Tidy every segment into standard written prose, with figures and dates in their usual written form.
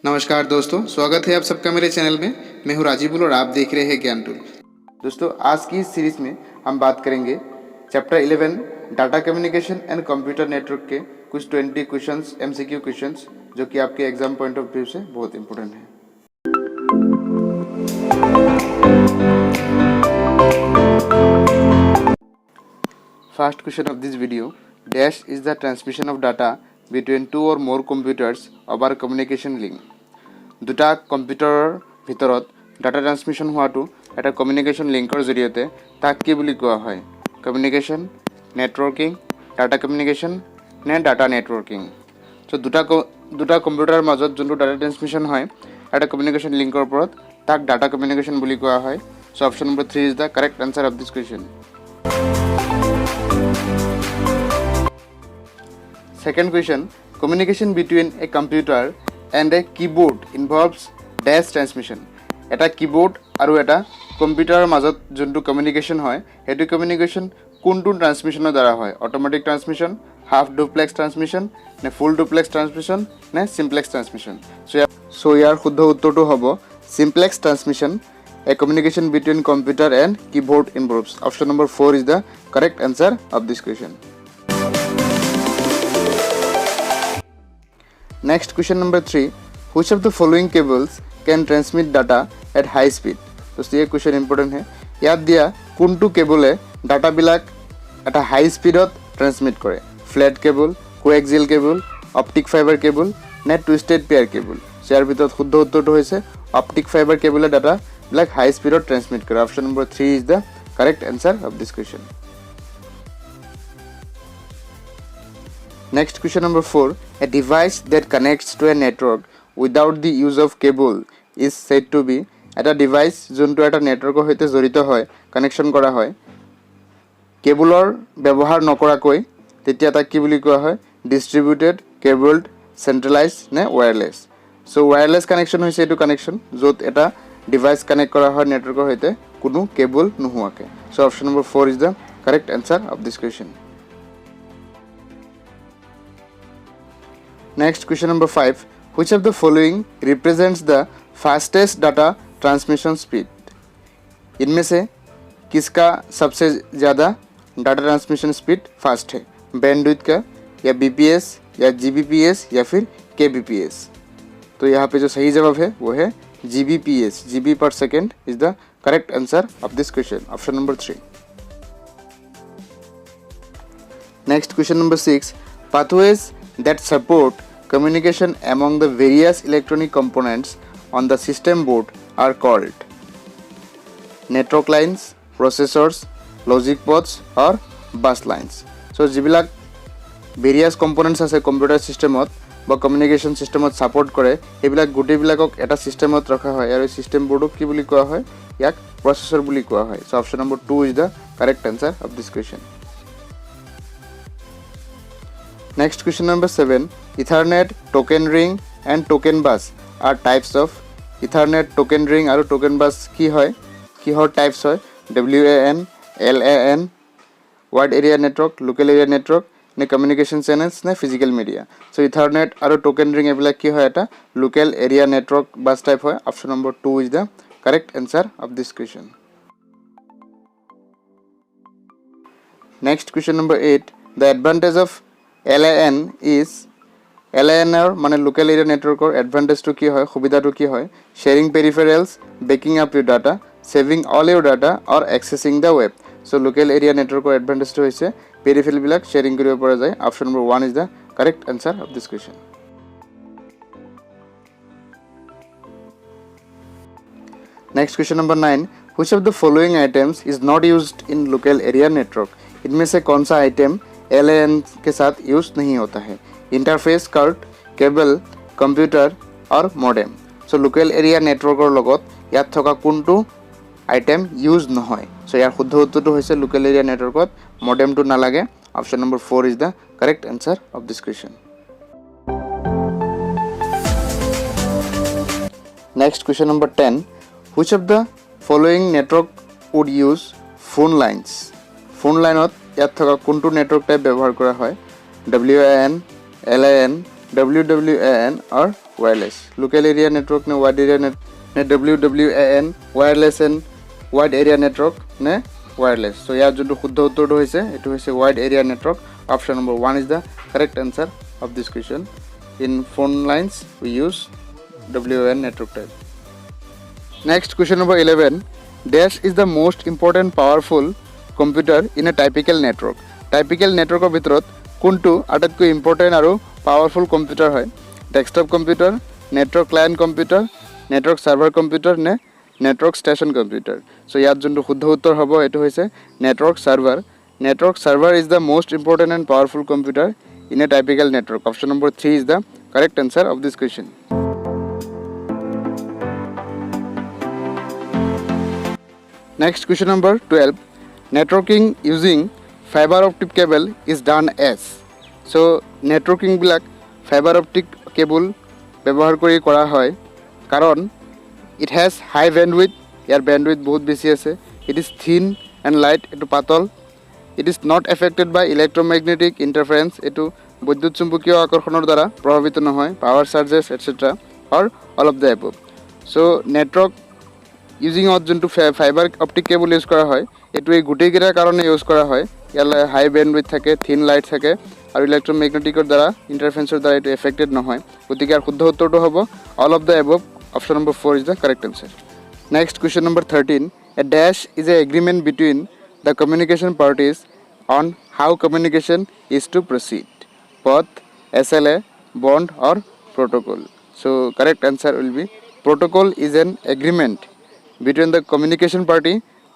नमस्कार दोस्तों, स्वागत है आप सबका मेरे चैनल में। मैं हूं राजीव और आप देख रहे हैं ज्ञान टूल। दोस्तों, आज की इस सीरीज में हम बात करेंगे chapter 11 data communication and computer network के कुछ 20 क्वेश्चंस, एमसीक्यू क्वेश्चंस, जो कि आपके एग्जाम पॉइंट ऑफ व्यू से बहुत इंपॉर्टेंट है। First question of this video, dash is the transmission of data between two or more computers over communication link. দুটা কম্পিউটাৰৰ ভিতৰত ডাটা ট্ৰান্সমিশ্যন হোৱাটো এটা কমিউনিকেশ্যন লিংকৰ জৰিয়তে তাক কি বুলি কোৱা হয়? কমিউনিকেশ্যন, নেটৱৰ্কিং, ডাটা কমিউনিকেশ্যন নে ডাটা নেটৱৰ্কিং? চ' দুটা কম্পিউটাৰৰ মাজত যোনটো ডাটা ট্ৰান্সমিশ্যন হয় এটা কমিউনিকেশ্যন লিংকৰ ওপৰত তাক ডাটা কমিউনিকেশ্যন বুলি কোৱা হয়। So' option number 3 is the correct answer of this question. Second question, communication between a computer and a keyboard involves dash transmission. এটা keyboard আৰু এটা কম্পিউটাৰৰ মাজত যোনটো কমিউনিকেশ্যন হয় সেইটো কমিউনিকেশ্যন কোনটো ট্ৰান্সমিশ্যনৰ দ্বাৰা হয়? Automatic transmission, half duplex transmission নে ফুল ডুপ্লেক্স ট্ৰান্সমিশ্যন নে চিমপ্লেক্স ট্ৰান্সমিশ্যন? চ' ইয়াৰ শুদ্ধ উত্তৰটো হ'ব simplex transmission. A communication between computer and keyboard involves. Option number 4 is the correct answer of this question. Next question number 3, which of the following cables can transmit data at high speed? तो ये question important है। याद दिया कोनटू केबले data बिलाक एटा high स्पीडत transmit करे? Flat cable, coaxial cable, optic fibre cable ने twisted pair cable? यार ভিতৰত শুদ্ধ উত্তৰটো হৈছে ऑप्टिक फाइबर केबले डाटा बिलाक हाई स्पीडत ट्रांसमिट करे। Option number 3 is the correct answer of this question. Next question number 4, a device that connects to a network without the use of cable is said to be. এটা device যোনটো এটা নেটৱৰ্কৰ সৈতে জড়িত হয়, connection কৰা হয় কেবলৰ ব্যৱহাৰ নকৰাকৈ, তেতিয়া তাক কি বুলি কোৱা হয়? ডিষ্ট্ৰিবিউটেড, কেবলড, চেণ্ট্ৰেলাইজ নে ৱায়াৰলেছ? চ' ৱায়াৰলেছ কানেকশ্যন হৈছে এইটো কানেকশ্যন য'ত এটা ডিভাইচ কানেক্ট কৰা হয় নেটৱৰ্কৰ সৈতে কোনো কেবল নোহোৱাকৈ। So' option number 4 is the correct answer of this question. Next question number 5, which of the following represents the fastest data transmission speed? इनमें से किसका सबसे ज़्यादा डाटा ट्रांसमिशन स्पीड फास्ट है? बैंडविड्थ का, या बीपीएस, या जीबीपीएस, या फिर केबीपीएस? तो यहाँ पे जो सही जवाब है वो है GBPS. GB per second is the correct answer of this question. Option number 3। Next question number 6, pathways that support communication among the various electronic components on the system board are called network lines, processors, logic pods or bus lines. So যিবিলাক various components আছে computer সিস্টেমত বা communication সিস্টেমত support কৰে সেইবিলাক গোটেইবিলাকক এটা সিস্টেমত ৰখা হয় আৰু system বোৰ্ডক কি বুলি কোৱা হয়? ইয়াক প্ৰচেছৰ বুলি কোৱা হয়। So option number 2 is the correct answer of this question. Next question number 7, Ethernet, token ring and token bus are types of. Ethernet, token ring और token bus की है, किहर types है? WAN, LAN, wide area network, local area network ने communication channels ने physical media. So Ethernet और token ring एबिला की है एटा local area network bus type है। Option number 2 is the correct answer of this question. Next question number 8, the advantage of LAN is. LAN মানে local area নেটৱৰ্কৰ এডভান্টেজটো কি হয়, সুবিধাটো কি হয়? Sharing peripherals, backing up your data, saving all your data or accessing the web. So' local area নেটৱৰ্কৰ এডভান্টেজটো হৈছে পেৰিফেৰেলবিলাক শ্বেয়াৰিং কৰিব পৰা যায়। Option number 1 is the correct answer of this question. Next question number 9, which of the following items is not used in local area network? इनमें से कौन सा आइटम LAN के साथ यूज नहीं होता है? इंटरफेस कार्ड, केबल, कंप्यूटर और modem. So local area networker लगत यात थका कोनटू आइटम यूज নহয়? सो यार शुद्ध उत्तरটো হৈছে लोकल एरिया नेटवर्कत मॉडेमটো নালাগে। Option number 4 is the correct answer of this question. Next question number 10, which of the following network would use phone lines? phone lineত ইয়াত থকা কোনটো নেটৱৰ্ক টাইপ ব্যৱহাৰ কৰা হয়? WAN, LAN, WWAN or wireless. Local area network ne wide area net ne WWAN wireless and wide area network ne wireless. So ইয়াৰ যোনটো শুদ্ধ উত্তৰটো হৈছে এটো হৈছে wide area network. Option number 1 is the correct answer of this question. In phone lines we use WAN network type. Next, question number 11. Dash is the most important powerful computer in a typical network. Typical network of ভিতৰত কোনটো আটাইতকৈ important আৰু powerful computer হয়? Desktop computer, network client computer, network server computer নে network station computer? So ইয়াত যোনটো শুদ্ধ উত্তৰ হ'ব এটো হৈছে network server. Network server is the most important and powerful computer in a typical network. Option number 3 is the correct answer of this question. Next, question number 12. Networking using fiber optic cable is done as. So networking bilak fiber optic cable ব্যবহার কৰি কৰা হয় কাৰণ it has high bandwidth. Year bandwidth বহুত বেছি আছে. It is thin and light. এটো পাতল. It is not affected by electromagnetic interference. এটো বৈদ্যুত চুম্বকীয় আকৰ্ষণৰ দ্বাৰা প্ৰভাৱিত নহয়. Power charges etc. or all of the above. So network using যোনটো ফাইবাৰ অপটিক কেবল ইউজ কৰা হয় এটো এই গুটেইকেইটাৰ কাৰণে ইউজ কৰা হয়. ইয়ালে হাই বেণ্ডউইথ থাকে, থিন লাইট থাকে আৰু ইলেক্ট্ৰমেগনেটিকৰ দ্বাৰা ইন্টাৰফাৰেন্সৰ দ্বাৰা এটো এফেক্টেড নহয়. গতিকে শুদ্ধ উত্তৰটো হ'ব all of the above. Option number 4 is the correct answer. Next, question number 13. A dash is an agreement between the communication parties on how communication is to proceed. Both SLA, bond or protocol. So correct answer will be protocol is an agreement between the communication party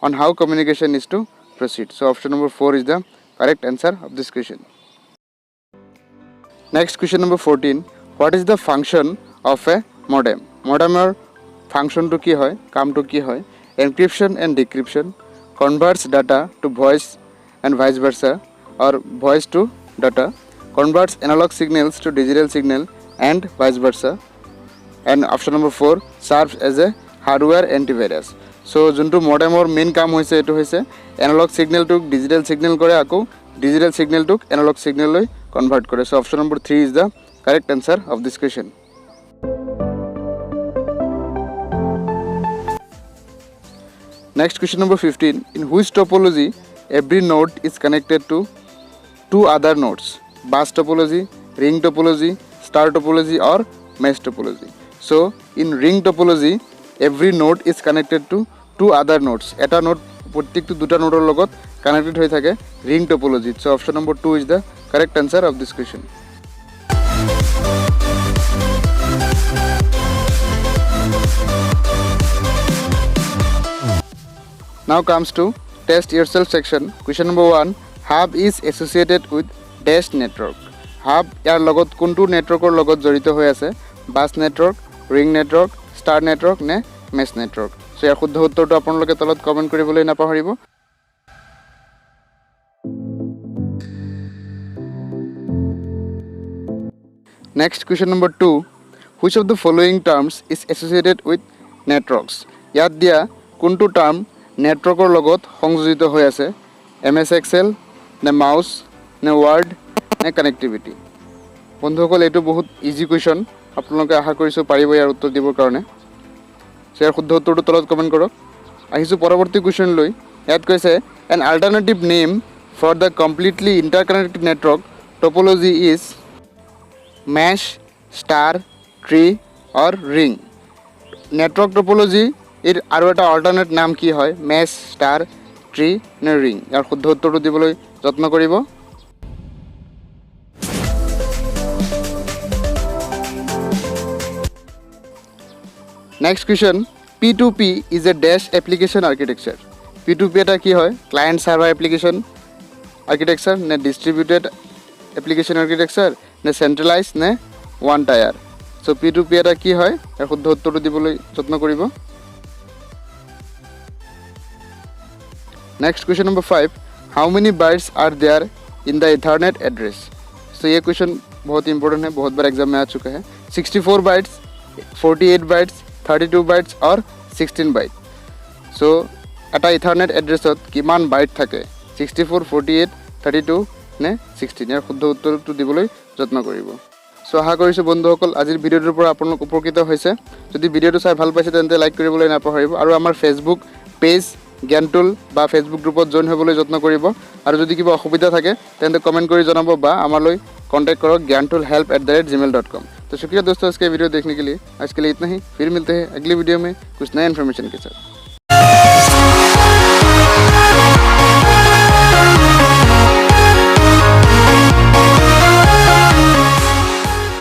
on how communication is to proceed. So option number 4 is the correct answer of this question. Next, question number 14. What is the function of a modem? Modem function to ki hoy, kaam to ki hoy? Encryption and decryption, converts data to voice and vice versa, or voice to data, converts analog signals to digital signal and vice versa, and option number 4 serves as a hardware antivirus. So যোনটো মডেমৰ main কাম হৈছে এটো হৈছে analogue signal to digital signal কৰে আকৌ digital signal to analogue signal লৈ convert কৰে. So option number 3 is the correct answer of this question. Next, question number 15. In which topology every node is connected to two other nodes? Bus topology, ring topology, star topology or mesh topology? So in ring topology every node is connected to two other nodes. Eta node প্রত্যেকটো দুটা নোডৰ লগত connected হৈ থাকে ring topology. So option number 2 is the correct answer of this question. Now comes to test yourself section. Question number 1. Hub is associated with dash network. Hub ইয়াৰ লগত কোনটো নেটৱৰ্কৰ লগত জড়িত হৈ আছে? বাস network, ring network, star network নে mesh network? So ইয়াৰ শুদ্ধ উত্তৰটো আপোনালোকে তলত কমেন্ট কৰিবলৈ নাপাহৰিব. Next, question number 2. Which of the following terms is associated with networks? ইয়াত দিয়া কোনটো টার্ম নেটৱৰ্কৰ লগত সংযোজিত হৈ আছে? MS Excel নে মাউস নে ওয়াৰ্ড নে কানেক্টিভিটি? বন্ধুসকল এটো বহুত ইজি কোৱেশ্চন, আপোনালোকে আশা কৰিছো পাৰিব ইয়াৰ উত্তৰ দিবৰ কাৰণে. ইয়াৰ শুদ্ধ উত্তৰটো তলত কমেন্ট কৰক. আহিছো পৰৱৰ্তী কোৱেশ্চন লৈ. ইয়াত কৈছে an alternative name for the completely interconnected network topology is mesh, star, tree or ring. Network topology এর আৰু এটা অল্টাৰনেট নাম কি হয়? মেশ, স্টাৰ, ট্ৰি নে ৰিং? ইয়াৰ শুদ্ধ উত্তৰটো দিবলৈ যত্ন কৰিব. Next question. P2P is a dash application architecture. P2P এটা কি হয়? ক্লায়েন্ট সার্ভার অ্যাপ্লিকেশন আর্কিটেকচার নে ডিস্ট্রিবিউটেড অ্যাপ্লিকেশন আর্কিটেকচার নে সেন্ট্রালাইজ নে ওয়ান টায়ার? সো P2P এটা কি হয়? ইয়াৰ শুদ্ধ উত্তৰটো দিবলৈ যত্ন কৰিব. Next, question number 5. How many bytes are there in the Ethernet address? So ये क्वेश्चन बहुत इंपॉर्टेंट है, बहुत बार एग्जाम में आ चुका है. 64 bytes, 48 bytes, 32 bytes और 16 bytes. So এটা Ethernet addressত কিমান বাইট থাকে? 64, 48, 32 নে 16? ইয়াৰ শুদ্ধ উত্তৰটো দিবলৈ যত্ন কৰিব. সো আশা কৰিছোঁ বন্ধুসকল আজিৰ ভিডিঅ'টোৰ পৰা আপোনালোক উপকৃত হৈছে। যদি ভিডিঅ'টো চাই ভাল পাইছে তেন্তে লাইক কৰিবলৈ নাপাহৰিব আৰু আমাৰ ফেচবুক পেজ জ্ঞানটুল বা ফেচবুক গ্ৰুপত জইন হ'বলৈ যত্ন কৰিব। আৰু যদি কিবা অসুবিধা থাকে তেন্তে কমেণ্ট কৰি জনাব বা আমালৈ कॉन्टैक्ट करो gyantoolhelp@gmail.com। तो शुक्रिया दोस्तों, इसके वीडियो देखने के लिए। आज के लिए इतना ही, फिर मिलते हैं अगली वीडियो में कुछ नए इन्फॉर्मेशन के साथ।